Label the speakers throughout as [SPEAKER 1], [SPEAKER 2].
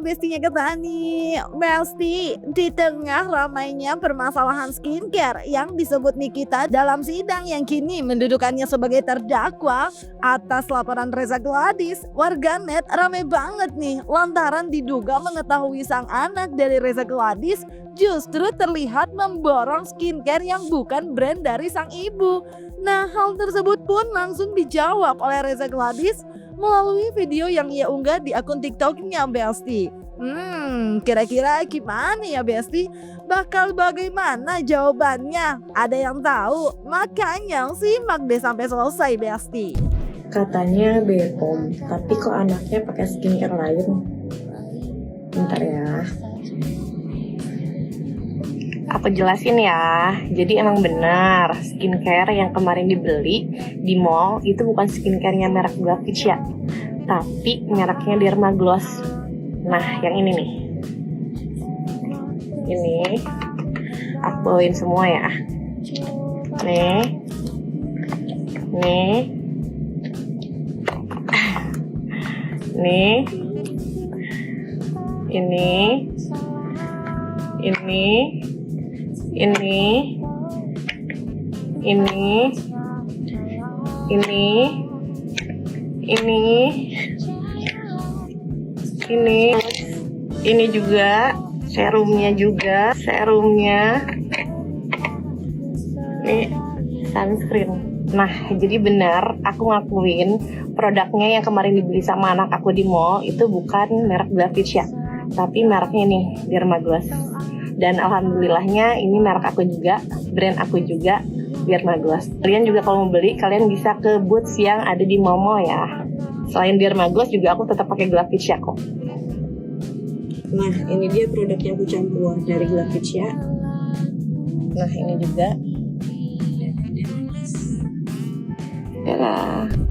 [SPEAKER 1] bestinya Ketani. Besti, di tengah ramainya permasalahan skincare yang disebut Nikita dalam sidang yang kini mendudukannya sebagai terdakwa atas laporan Reza Gladys, warganet rame banget nih lantaran diduga mengetahui sang anak dari Reza Gladys justru terlihat memborong skincare yang bukan brand dari sang ibu. Nah, hal tersebut pun langsung dijawab oleh Reza Gladys melalui video yang ia unggah di akun TikToknya, Besti. Kira-kira gimana ya, Besti? Bakal bagaimana jawabannya? Ada yang tahu? Makanya simak deh sampai selesai, Besti.
[SPEAKER 2] Katanya Bepom, tapi kok anaknya pakai skincare lain? Bentar ya. Aku jelasin ya. Jadi emang benar, skincare yang kemarin dibeli di mall itu bukan skincare-nya merek Gravicia, tapi mereknya Dermagloss. Nah, yang ini nih. Ini aku bawain semua ya. Nih. Nih. Nih. Ini. Ini. Ini, ini juga serumnya ini sunscreen. Nah, jadi benar aku ngakuin produknya yang kemarin dibeli sama anak aku di mall itu bukan merek Gravicia, tapi mereknya nih Dermagloss. Dan alhamdulillahnya ini merek aku juga, brand aku juga, Dermagloss. Kalian juga kalau mau beli, kalian bisa ke boots yang ada di mall ya. Selain Dermagloss juga aku tetap pakai Gravicia kok. Nah, ini dia produknya aku campur dari Gravicia. Nah, ini juga.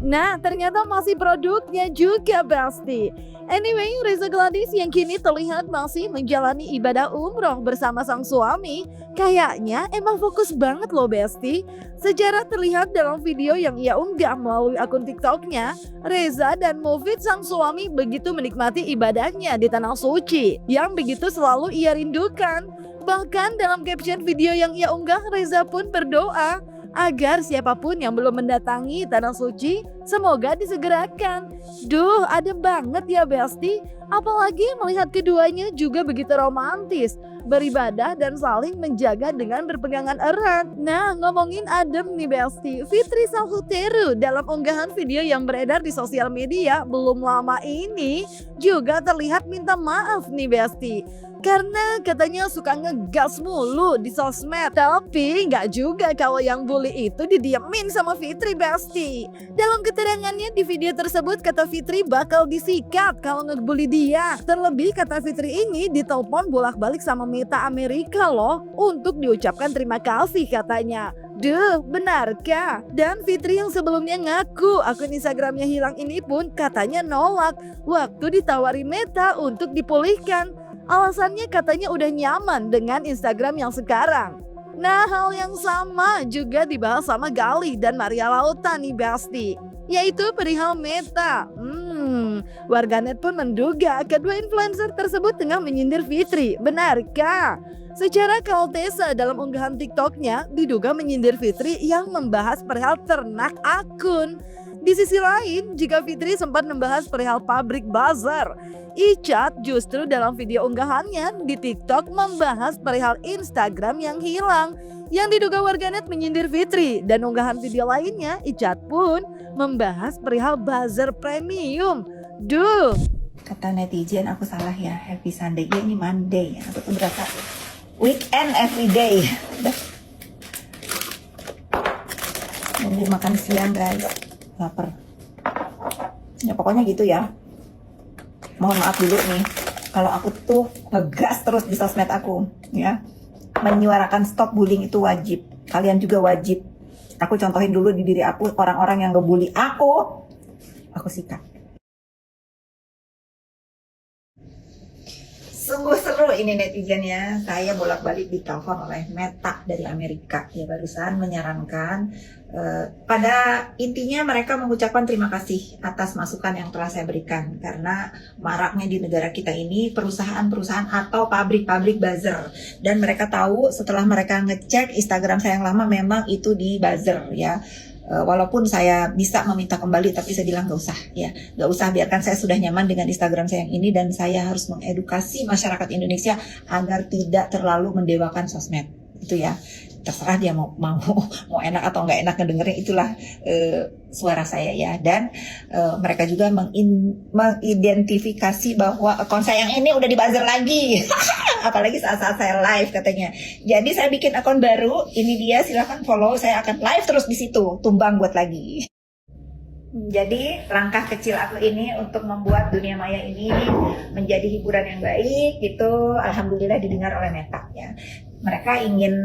[SPEAKER 1] Nah, ternyata masih produknya juga, Besti. Anyway, Reza Gladys yang kini terlihat masih menjalani ibadah umroh bersama sang suami, kayaknya emang fokus banget loh, Besti. Sejarah terlihat dalam video yang ia unggah melalui akun TikToknya, Reza dan Mufid sang suami begitu menikmati ibadahnya di tanah suci yang begitu selalu ia rindukan. Bahkan dalam caption video yang ia unggah, Reza pun berdoa agar siapapun yang belum mendatangi tanah suci semoga disegerakan. Duh, ada banget ya, Besti. Apalagi melihat keduanya juga begitu romantis, beribadah dan saling menjaga dengan berpegangan erat. Nah, ngomongin adem nih, Besti, Fitri Sahuteru dalam unggahan video yang beredar di sosial media belum lama ini juga terlihat minta maaf nih, Besti, karena katanya suka ngegas mulu di sosmed. Tapi nggak juga kalau yang bully itu didiemin sama Fitri, Besti. Dalam keterangannya di video tersebut, kata Fitri bakal disikat kalau ngebully dia. Terlebih kata Fitri ini ditelepon bolak-balik sama Meta Amerika loh untuk diucapkan terima kasih katanya. Duh, benarkah? Dan Fitri yang sebelumnya ngaku akun Instagramnya hilang ini pun katanya nolak waktu ditawari Meta untuk dipulihkan. Alasannya katanya udah nyaman dengan Instagram yang sekarang. Nah, hal yang sama juga dibahas sama Gali dan Maria Lauta nih, Besti, yaitu perihal Meta. Warganet pun menduga kedua influencer tersebut tengah menyindir Fitri. Benarkah? Secara kaltesa dalam unggahan TikToknya diduga menyindir Fitri yang membahas perihal ternak akun. Di sisi lain, jika Fitri sempat membahas perihal pabrik bazar, Icat justru dalam video unggahannya di TikTok membahas perihal Instagram yang hilang, yang diduga warganet menyindir Fitri. Dan unggahan video lainnya, Icat pun membahas perihal buzzer premium. Duh.
[SPEAKER 3] Kata netizen aku salah ya, happy Sunday, ya ini Monday. Aku tuh berasa weekend everyday. Nunggu makan siang guys, lapar. Ya pokoknya gitu ya. Mohon maaf dulu nih, kalau aku tuh ngegas terus di sosmed aku ya. Menyuarakan stop bullying itu wajib, kalian juga wajib. Aku contohin dulu di diri aku, orang-orang yang ngebully aku sikat. Sungguh seru ini netizen ya. Saya bolak-balik ditelepon oleh Meta dari Amerika. Ya barusan menyarankan pada intinya mereka mengucapkan terima kasih atas masukan yang telah saya berikan. Karena maraknya di negara kita ini perusahaan-perusahaan atau pabrik-pabrik buzzer. Dan mereka tahu setelah mereka ngecek Instagram saya yang lama memang itu di buzzer ya. Walaupun saya bisa meminta kembali, tapi saya bilang gak usah ya, gak usah, biarkan saya sudah nyaman dengan Instagram saya yang ini, dan saya harus mengedukasi masyarakat Indonesia agar tidak terlalu mendewakan sosmed itu ya. Terserah dia mau enak atau nggak enak ngedengerin, itulah suara saya ya. Dan mereka juga mengidentifikasi bahwa akun saya yang ini udah di-buzzer lagi. Apalagi saat-saat saya live katanya. Jadi saya bikin akun baru, ini dia, silahkan follow, saya akan live terus di situ, tumbang buat lagi. Jadi langkah kecil aku ini untuk membuat dunia maya ini menjadi hiburan yang baik gitu, alhamdulillah didengar oleh Meta ya. Mereka ingin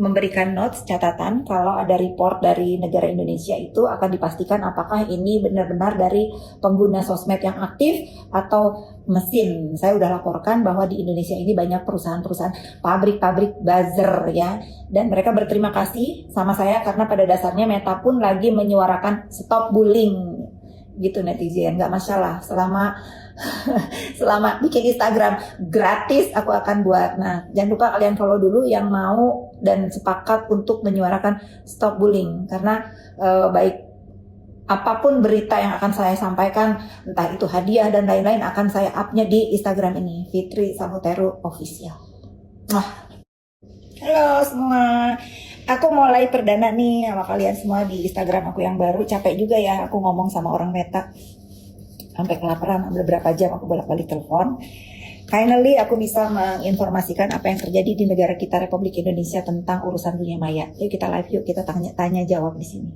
[SPEAKER 3] memberikan notes, catatan kalau ada report dari negara Indonesia itu akan dipastikan apakah ini benar-benar dari pengguna sosmed yang aktif atau mesin. Saya udah laporkan bahwa di Indonesia ini banyak perusahaan-perusahaan pabrik-pabrik buzzer ya, dan mereka berterima kasih sama saya karena pada dasarnya Meta pun lagi menyuarakan stop bullying gitu netizen. Nggak masalah selama bikin Instagram gratis aku akan buat. Nah jangan lupa kalian follow dulu yang mau dan sepakat untuk menyuarakan stop bullying, karena baik apapun berita yang akan saya sampaikan, entah itu hadiah dan lain-lain, akan saya upnya di Instagram ini, Fitri Samutero Official. Halo semua, aku mulai perdana nih sama kalian semua di Instagram aku yang baru. Capek juga ya aku ngomong sama orang Meta, sampai kelaparan, beberapa jam aku bolak-balik telepon. Finally aku bisa menginformasikan apa yang terjadi di negara kita, Republik Indonesia, tentang urusan dunia maya. Yuk kita live, yuk kita tanya jawab di sini.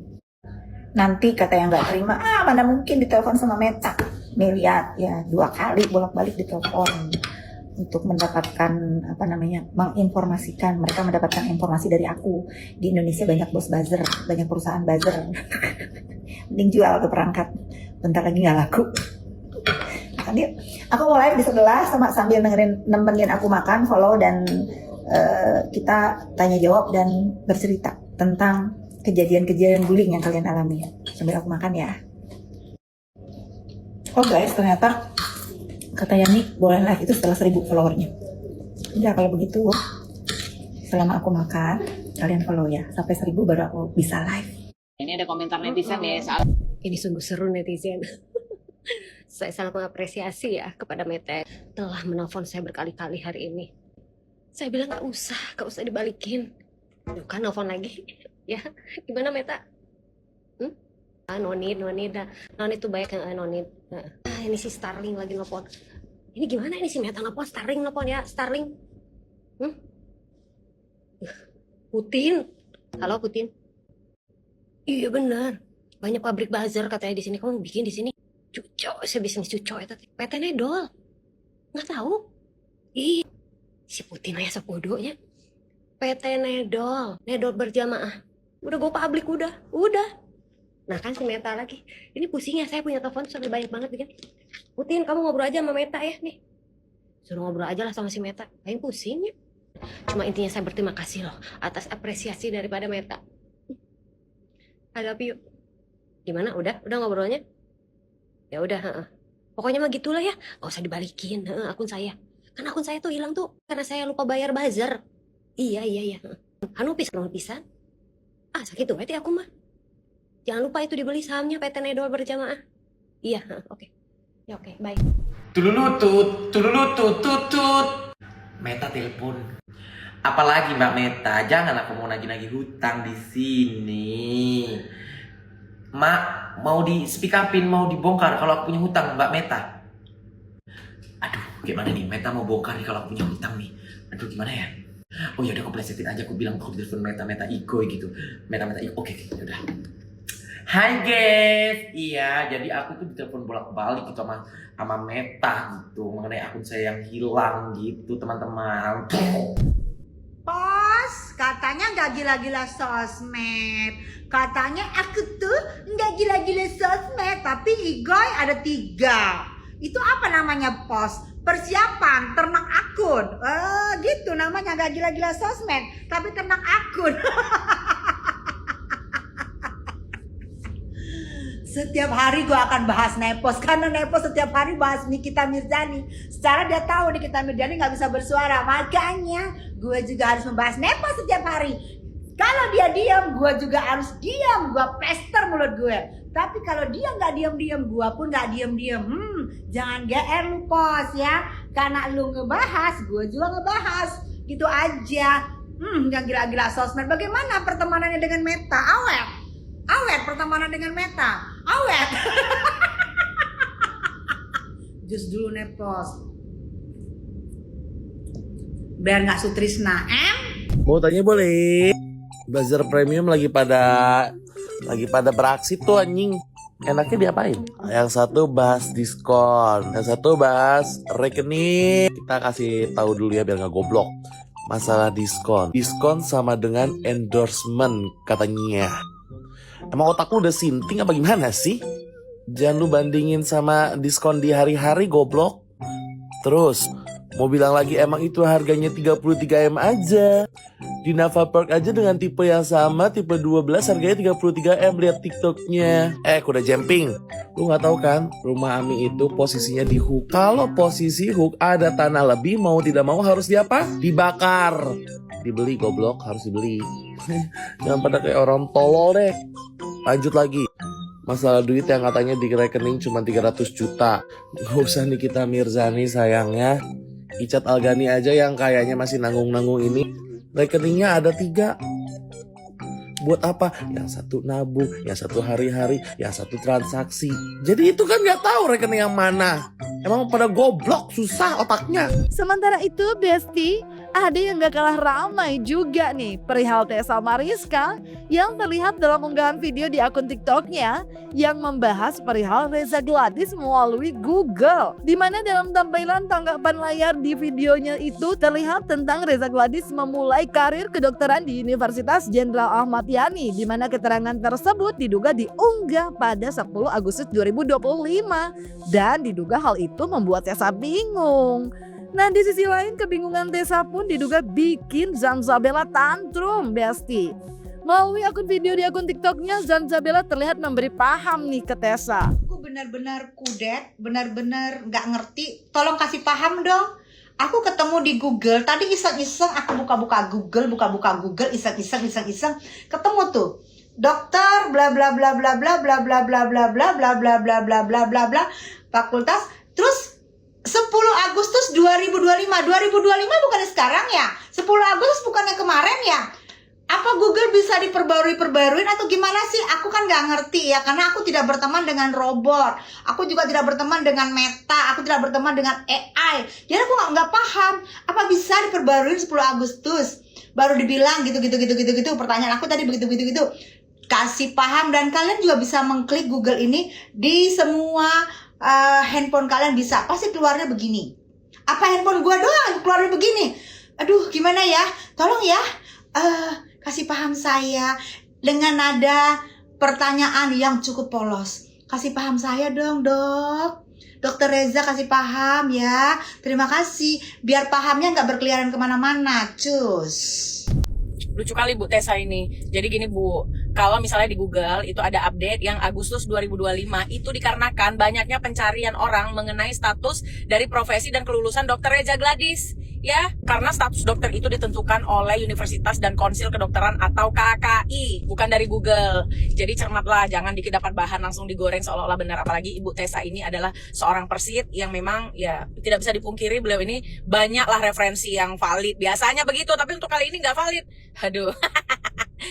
[SPEAKER 3] Nanti kata yang nggak terima, mana mungkin ditelepon sama Meta. Nih lihat ya, 2 kali bolak-balik ditelepon untuk mendapatkan menginformasikan. Mereka mendapatkan informasi dari aku. Di Indonesia banyak bos buzzer, banyak perusahaan buzzer. Mending jual ke perangkat, bentar lagi nggak laku. Makan yuk. Aku mau live di sebelah sambil nemenin aku makan, follow, dan kita tanya jawab dan bercerita tentang kejadian-kejadian bullying yang kalian alami sambil aku makan ya. Oh guys, ternyata kata Yani boleh live itu setelah 1000 followernya. Ya kalau begitu, selama aku makan kalian follow ya, sampai 1000 baru aku bisa live.
[SPEAKER 4] Ini ada komentar netizen ya soal
[SPEAKER 5] ini sungguh seru netizen. Saya sangat mengapresiasi ya kepada Meta telah menelpon saya berkali-kali hari ini. Saya bilang gak usah dibalikin. Tuh kan nelfon lagi. Ya, gimana Meta? No need tuh banyak yang no need. Ini si Starling lagi nelfon. Ini gimana ini si Meta nelfon, Starling nelfon ya, Starling. Putin. Halo Putin. Iya benar. Banyak pabrik buzzer katanya di sini. Kamu bikin di sini? Cucok, saya bisnis cucok itu. PT Nedol. Nggak tahu? Ih, si Putin aja sepodonya. PT Nedol berjamaah. Udah go publik udah. Nah kan si Meta lagi. Ini pusing ya, saya punya telepon sampai banyak banget bikin. Putin, kamu ngobrol aja sama Meta ya nih. Suruh ngobrol aja lah sama si Meta. Kayak pusing ya. Cuma intinya saya berterima kasih loh atas apresiasi daripada Meta. I love you. Gimana? Udah ngobrolnya? Ya udah, pokoknya mah gitulah ya. Gak usah dibalikin akun saya. Kan akun saya tuh hilang tuh karena saya lupa bayar buzzer. Iya. Anu pisan. Sakit tuh berarti aku mah. Jangan lupa itu dibeli sahamnya PT Nedol berjamaah. Iya, oke. Ya oke, bye.
[SPEAKER 6] Tululutut. Meta telepon. Apalagi Mbak Meta, jangan aku mau nagih-nagih hutang di sini. Mak, mau di speak upin, mau dibongkar kalau aku punya hutang Mbak Meta. Aduh, gimana nih? Meta mau bongkar nih kalau aku punya hutang nih. Aduh, gimana ya? Oh ya udah, aku plesetin aja, aku bilang aku telepon Meta Iko gitu. Meta Iko. Oke, udah. Hai guys, iya, jadi aku tuh ditelepon bolak-balik gitu sama Meta gitu mengenai akun saya yang hilang gitu teman-teman.
[SPEAKER 7] Bos, katanya nggak gila-gila sosmed. Katanya aku tuh nggak gila-gila sosmed, tapi Igoy ada 3. Itu apa namanya, Pos? persiapan ternak akun. Gitu namanya, gak gila-gila sosmed, tapi ternak akun. Setiap hari gue akan bahas Nepos, karena Nepos setiap hari bahas Nikita Mirzani. Secara dia tahu Nikita Mirzani gak bisa bersuara, makanya gue juga harus membahas Nepos setiap hari. Kalau dia diam, gue juga harus diam, gue pester mulut gue. Tapi kalau dia nggak diam-diam, gue pun nggak diam-diam. Jangan GR lu Pos ya, karena lu ngebahas, gue juga ngebahas, gitu aja. Yang gila-gila sosmed. Bagaimana pertemanannya dengan Meta? Awet pertemanan dengan Meta. Awet. Jus dulu Nepos. Biar nggak sutrisna.
[SPEAKER 8] Mau tanya boleh? Buzzer Premium lagi pada beraksi tuh anjing. Enaknya diapain? Yang satu bahas diskon, yang satu bahas rekening. Kita kasih tahu dulu ya biar nggak goblok. Masalah diskon. Diskon sama dengan endorsement katanya. Emang otak lu udah sinting apa gimana sih? Jangan lu bandingin sama diskon di hari-hari goblok. Terus mau bilang lagi emang itu harganya 33M aja. Di Nava Park aja dengan tipe yang sama, tipe 12 harganya 33M. Lihat TikToknya. Kuda jumping. Lu gak tahu kan, rumah Ami itu posisinya di hook. Kalau posisi hook ada tanah lebih, mau tidak mau harus diapa? Dibakar. Dibeli goblok, harus dibeli. Jangan pada kayak orang tolol deh. Lanjut lagi. Masalah duit yang katanya di rekening cuma 300 juta. Gak usah Nikita Mirzani sayangnya. Icat Algani aja yang kayaknya masih nanggung-nanggung ini, rekeningnya ada 3. Buat apa? Yang satu nabung, yang satu hari-hari, yang satu transaksi. Jadi itu kan gak tahu rekening yang mana. Emang pada goblok, susah otaknya.
[SPEAKER 1] Sementara itu Besti, ada yang gak kalah ramai juga nih perihal Tessa Mariska yang terlihat dalam unggahan video di akun TikToknya yang membahas perihal Reza Gladys melalui Google. Dimana dalam tampilan tanggapan layar di videonya itu terlihat tentang Reza Gladys memulai karir kedokteran di Universitas Jenderal Ahmad Yani, di mana keterangan tersebut diduga diunggah pada 10 Agustus 2025 dan diduga hal itu membuat Tessa bingung. Nah di sisi lain kebingungan Tessa pun diduga bikin Zanzabella tantrum Besti. Melalui akun video di akun TikToknya, Zanzabella terlihat memberi paham nih ke Tessa.
[SPEAKER 7] Aku benar-benar kudet, benar-benar nggak ngerti. Tolong kasih paham dong. Aku ketemu di Google, tadi iseng-iseng aku buka-buka Google, iseng-iseng, ketemu tuh dokter bla bla bla bla bla bla bla bla bla bla bla bla bla bla bla bla bla fakultas. Terus 10 Agustus 2025 bukan sekarang ya? 10 Agustus bukannya kemarin ya? Apa Google bisa diperbarui-perbaruin atau gimana sih? Aku kan nggak ngerti ya, karena aku tidak berteman dengan robot. Aku juga tidak berteman dengan Meta. Aku tidak berteman dengan AI. Jadi aku nggak paham. Apa bisa diperbaruin 10 Agustus? Baru dibilang gitu. Pertanyaan aku tadi begitu. Kasih paham, dan kalian juga bisa mengklik Google ini di semua handphone kalian bisa. Pasti keluarnya begini. Apa handphone gua doang keluarnya begini? Aduh, gimana ya? Tolong ya. Kasih paham saya dengan nada pertanyaan yang cukup polos. Kasih paham saya dong dok. Dokter Reza kasih paham ya. Terima kasih. Biar pahamnya nggak berkeliaran kemana-mana. Cus.
[SPEAKER 4] Lucu kali Bu Tessa ini. Jadi gini Bu, kalau misalnya di Google itu ada update yang Agustus 2025, itu dikarenakan banyaknya pencarian orang mengenai status dari profesi dan kelulusan Dokter Reza Gladys. Ya, karena status dokter itu ditentukan oleh Universitas dan Konsil Kedokteran atau KKI, bukan dari Google. Jadi cermatlah, jangan dikit dapat bahan langsung digoreng seolah-olah benar. Apalagi Ibu Tessa ini adalah seorang persit yang memang ya tidak bisa dipungkiri beliau ini banyaklah referensi yang valid. Biasanya begitu, tapi untuk kali ini nggak valid. Aduh,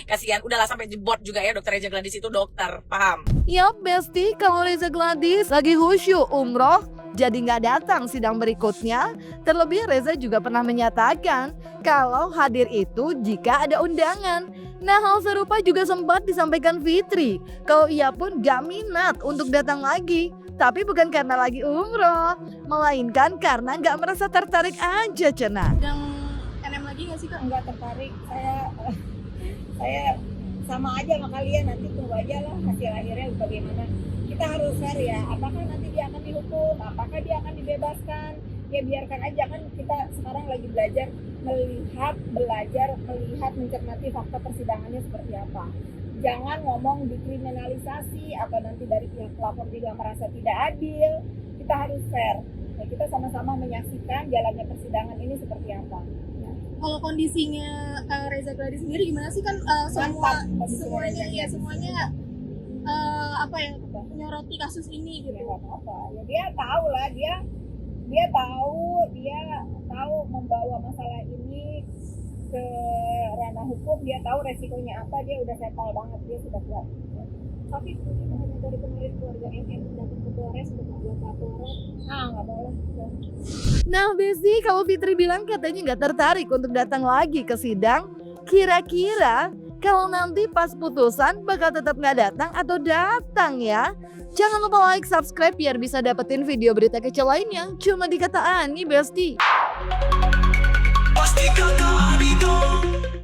[SPEAKER 4] kasihan. Udahlah sampai jebot juga ya Dokter Reza Gladys itu dokter, paham?
[SPEAKER 1] Yap Besti, kalau Reza Gladys lagi khusyuk umroh, jadi nggak datang sidang berikutnya. Terlebih Reza juga pernah menyatakan kalau hadir itu jika ada undangan. Nah hal serupa juga sempat disampaikan Fitri, kalau ia pun gak minat untuk datang lagi. Tapi bukan karena lagi umroh, melainkan karena gak merasa tertarik aja Cena.
[SPEAKER 9] Yang NM lagi gak sih Kak? Nggak tertarik. Saya sama aja sama kalian, nanti tunggu aja lah hasil akhirnya bagaimana. Kita harus share ya, apakah nanti dia akan dihukum, apakah dia akan dibebaskan. ya biarkan aja, kan kita sekarang lagi belajar melihat mencermati fakta persidangannya seperti apa. Jangan ngomong dikriminalisasi atau nanti dari pihak pelapor juga merasa tidak adil. Kita harus fair. Ya, kita sama-sama menyaksikan jalannya persidangan ini seperti apa.
[SPEAKER 10] Kalau kondisinya Reza Gladys sendiri gimana sih, kan semuanya menyoroti kasus ini gitu.
[SPEAKER 9] Nggak apa-apa. Ya dia tahu lah, dia tahu membawa masalah ini ke ranah hukum, dia tahu resikonya apa, dia udah settle banget, dia sudah kuat. Tapi hanya dari kemarin keluarga MM datang ke Polres untuk membuat laporan, nggak mau lah.
[SPEAKER 1] Nah Besti, kalau Fitri bilang katanya nggak tertarik untuk datang lagi ke sidang, kira-kira kalau nanti pas putusan bakal tetap nggak datang atau datang ya? Jangan lupa like, subscribe biar bisa dapetin video berita kecil lainnya cuma di Kata Ani Besti.
[SPEAKER 11] Pasti kata Ani dong.